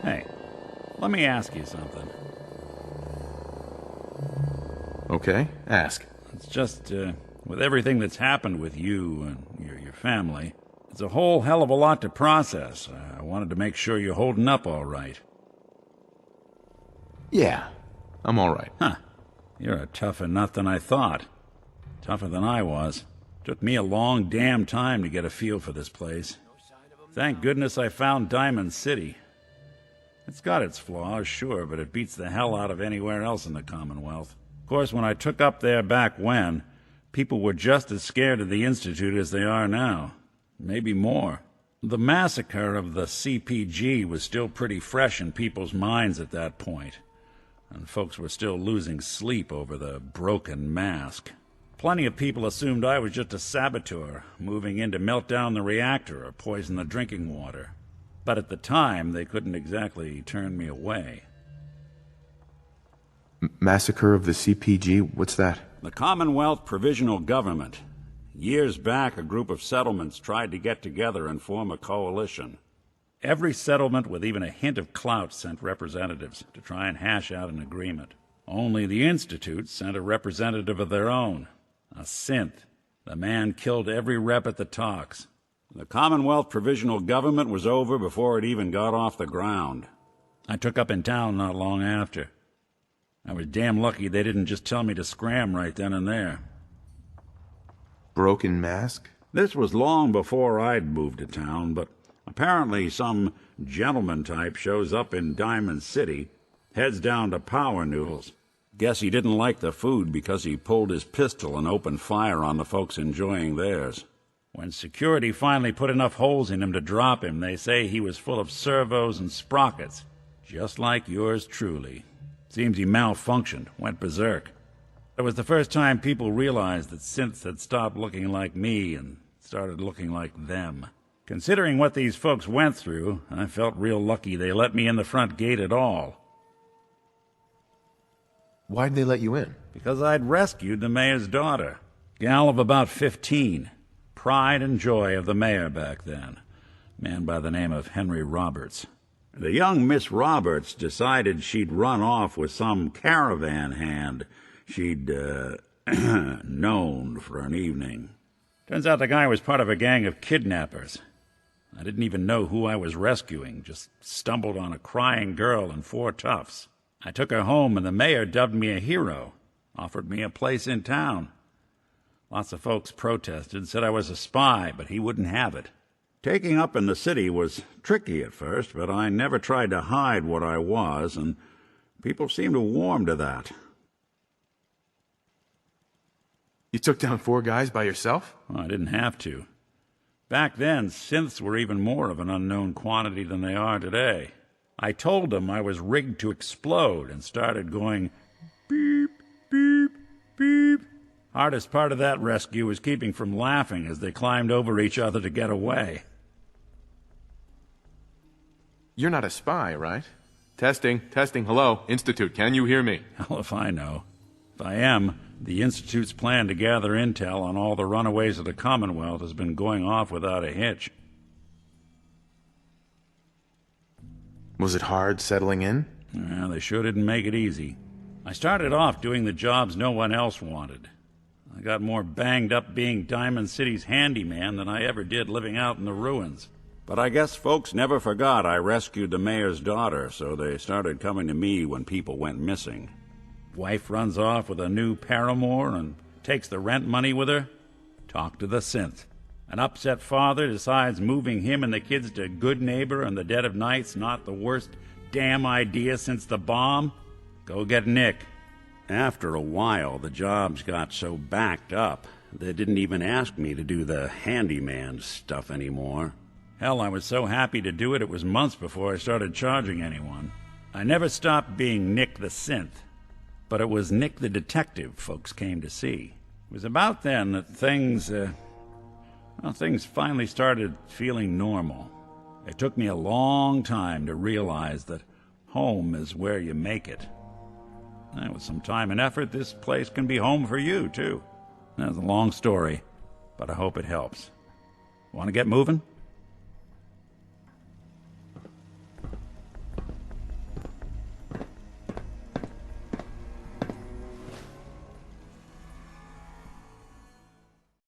Hey, let me ask you something. Okay, ask. It's just, with everything that's happened with you and your family, it's a whole hell of a lot to process. I wanted to make sure you're holding up all right. Yeah, I'm all right. Huh. You're a tougher nut than I thought. Tougher than I was. Took me a long damn time to get a feel for this place. Thank goodness I found Diamond City. It's got its flaws, sure, but it beats the hell out of anywhere else in the Commonwealth. Of course, when I took up there back when, people were just as scared of the Institute as they are now. Maybe more. The massacre of the CPG was still pretty fresh in people's minds at that point, and folks were still losing sleep over the broken mask. Plenty of people assumed I was just a saboteur, moving in to melt down the reactor or poison the drinking water. But at the time, they couldn't exactly turn me away. Massacre of the CPG? What's that? The Commonwealth Provisional Government. Years back, a group of settlements tried to get together and form a coalition. Every settlement with even a hint of clout sent representatives to try and hash out an agreement. Only the Institute sent a representative of their own, a synth. The man killed every rep at the talks. The Commonwealth Provisional Government was over before it even got off the ground. I took up in town not long after. I was damn lucky they didn't just tell me to scram right then and there. Broken mask? This was long before I'd moved to town, but apparently some gentleman type shows up in Diamond City, heads down to Power Noodles. Guess he didn't like the food because he pulled his pistol and opened fire on the folks enjoying theirs. When security finally put enough holes in him to drop him, they say he was full of servos and sprockets, just like yours truly. Seems he malfunctioned, went berserk. It was the first time people realized that synths had stopped looking like me and started looking like them. Considering what these folks went through, I felt real lucky they let me in the front gate at all. Why'd they let you in? Because I'd rescued the mayor's daughter. Gal of about 15. Pride and joy of the mayor back then. Man by the name of Henry Roberts. The young Miss Roberts decided she'd run off with some caravan hand she'd, known for an evening. Turns out the guy was part of a gang of kidnappers. I didn't even know who I was rescuing, just stumbled on a crying girl and 4 toughs. I took her home, and the mayor dubbed me a hero, offered me a place in town. Lots of folks protested, said I was a spy, but he wouldn't have it. Taking up in the city was tricky at first, but I never tried to hide what I was, and people seemed to warm to that. You took down 4 guys by yourself? Well, I didn't have to. Back then, synths were even more of an unknown quantity than they are today. I told them I was rigged to explode and started going beep, beep, beep. Hardest part of that rescue was keeping from laughing as they climbed over each other to get away. You're not a spy, right? Testing, hello, Institute, can you hear me? Hell if I know. If I am, the Institute's plan to gather intel on all the runaways of the Commonwealth has been going off without a hitch. Was it hard settling in? Well, they sure didn't make it easy. I started off doing the jobs no one else wanted. I got more banged up being Diamond City's handyman than I ever did living out in the ruins. But I guess folks never forgot I rescued the mayor's daughter, so they started coming to me when people went missing. Wife runs off with a new paramour and takes the rent money with her. Talk to the synth. An upset father decides moving him and the kids to Good Neighbor in the dead of night's not the worst damn idea since the bomb. Go get Nick. After a while, the jobs got so backed up, they didn't even ask me to do the handyman stuff anymore. Hell, I was so happy to do it, it was months before I started charging anyone. I never stopped being Nick the Synth, but it was Nick the Detective folks came to see. It was about then that things finally started feeling normal. It took me a long time to realize that home is where you make it. And with some time and effort, this place can be home for you, too. That's a long story, but I hope it helps. Want to get moving?